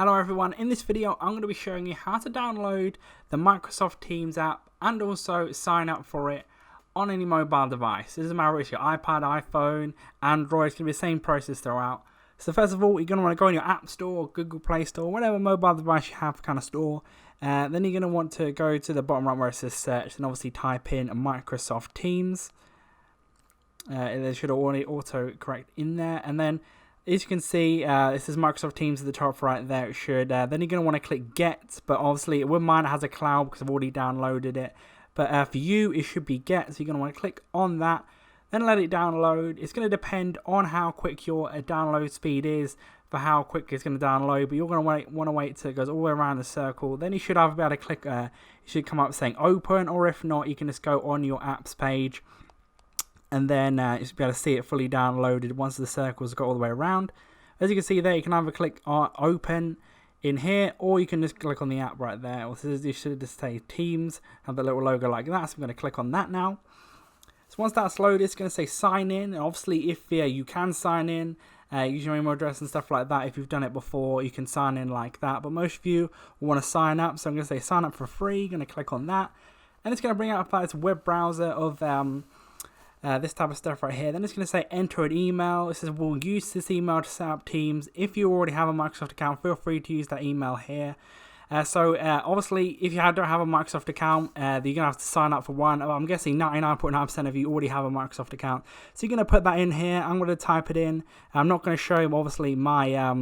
Hello everyone, in this video I'm going to be showing you how to download the Microsoft Teams app and also sign up for it on any mobile device. It doesn't matter if it's your iPad, iPhone, Android, it's going to be the same process throughout. So first of all, you're going to want to go in your App Store, Google Play Store, whatever mobile device you have kind of store. Then you're going to want to go to the bottom right where it says search and obviously type in Microsoft Teams. It should already auto-correct in there, and then as you can see, it says Microsoft Teams at the top right there. It should. Then you're going to want to click Get, but obviously with mine it has a cloud because I've already downloaded it. But for you, it should be Get, so you're going to want to click on that. Then let it download. It's going to depend on how quick your download speed is for how quick it's going to download. But you're going to want to wait till it goes all the way around the circle. Then you should either be able to click. It should come up saying Open, or if not, you can just go on your apps page. And then you should be able to see it fully downloaded once the circles go all the way around. As you can see there, you can either click on Open in here, or you can just click on the app right there. Or you should just say Teams, have the little logo like that. So I'm going to click on that now. So once that's loaded, it's going to say Sign In. And obviously, if you can sign in, use your email address and stuff like that. If you've done it before, you can sign in like that. But most of you will want to sign up. So I'm going to say Sign Up for free. Going to click on that. And it's going to bring up this web browser of this type of stuff right here. Then it's going to say enter an email. It says we'll use this email to set up Teams. If you already have a Microsoft account, feel free to use that email here. Obviously, if you don't have a Microsoft account, you're going to have to sign up for one. I'm guessing 99.9% of you already have a Microsoft account. So you're going to put that in here. I'm going to type it in. I'm not going to show you, obviously, my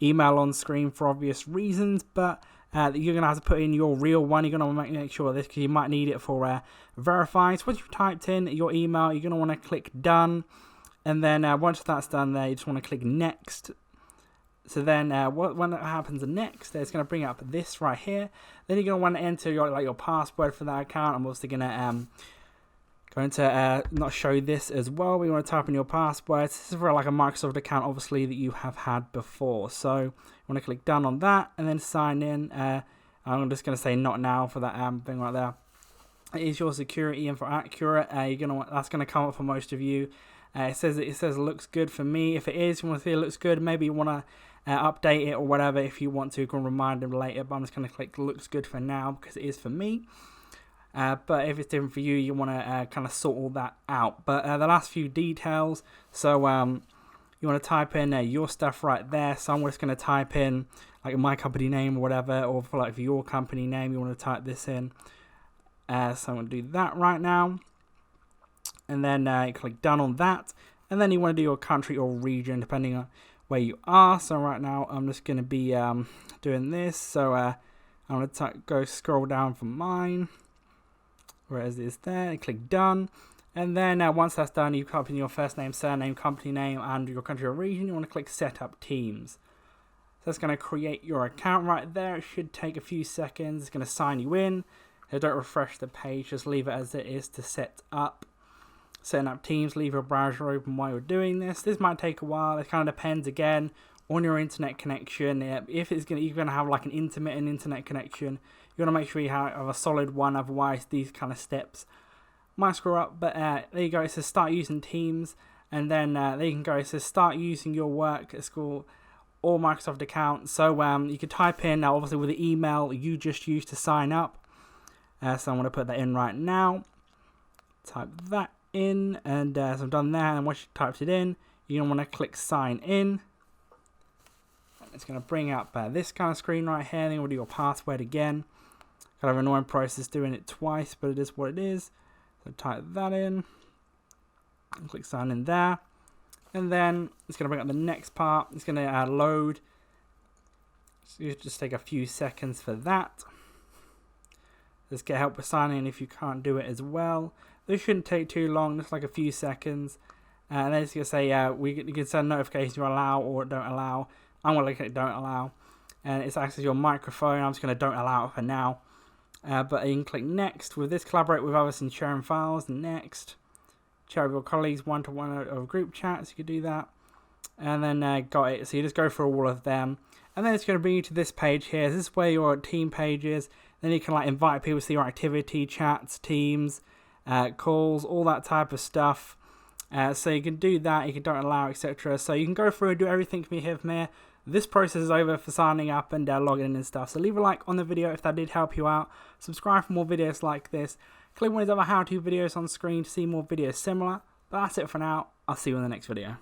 email on screen for obvious reasons, but you're going to have to put in your real one. You're going to make sure of this because you might need it for verifying. So once you've typed in your email, you're going to want to click Done. And then once that's done there, you just want to click Next. So then when that happens next, it's going to bring up this right here. Then you're going to want to enter your password for that account. I'm also going to not show this as well. We want to type in your password. This is for like a Microsoft account, obviously, that you have had before. So you want to click Done on that and then sign in. I'm just going to say Not Now for that thing right there. It is your security and for accurate. That's going to come up for most of you. It says it looks good for me. If it is, you want to see it looks good. Maybe you want to update it or whatever. If you want to, you can remind them later. But I'm just going to click looks good for now because it is for me. But if it's different for you, you want to kind of sort all that out. But the last few details. So you want to type in your stuff right there. So I'm just going to type in like my company name or whatever, or for your company name, you want to type this in. So I'm going to do that right now. And then you click Done on that. And then you want to do your country or region, depending on where you are. So right now, I'm just going to be doing this. So I'm going to scroll down for mine. Whereas it's there, and click Done. And then once that's done, you type in your first name, surname, company name, and your country or region. You want to click Set Up Teams. So that's going to create your account right there. It should take a few seconds. It's going to sign you in. So don't refresh the page, just leave it as it is to set up. Setting up Teams, leave your browser open while you're doing this. This might take a while. It kind of depends again on your internet connection. If you're going to have like an intermittent internet connection, you want to make sure you have a solid one. Otherwise, these kind of steps might screw up. But there you go. It says start using Teams, and then there you can go. It says start using your work at school or Microsoft account. So you could type in obviously with the email you just used to sign up. So I'm going to put that in right now. Type that in, and so I've done that. And once you typed it in, you're going to want to click Sign In. It's going to bring up this kind of screen right here. Then we'll do your password again. Kind of annoying process doing it twice, but it is what it is. So type that in. And click Sign In there. And then it's going to bring up the next part. It's going to load. So you just take a few seconds for that. Just get help with signing in if you can't do it as well. This shouldn't take too long, just like a few seconds. And then it's going to say, you can send notifications you allow or don't allow. I'm going to click don't allow. And it's access your microphone. I'm just going to don't allow it for now. But you can click next. With this, collaborate with others in sharing files. Next. Share with your colleagues one-to-one over group chats. You could do that. And then got it. So you just go through all of them. And then it's going to bring you to this page here. This is where your team page is. Then you can invite people to see your activity, chats, teams, calls, all that type of stuff. So you can do that. You can don't allow, etc. So you can go through and do everything from here. this process is over for signing up and logging in and stuff. So leave a like on the video if that did help you out. Subscribe for more videos like this. Click one of these other how-to videos on screen to see more videos similar. But that's it for now. I'll see you in the next video.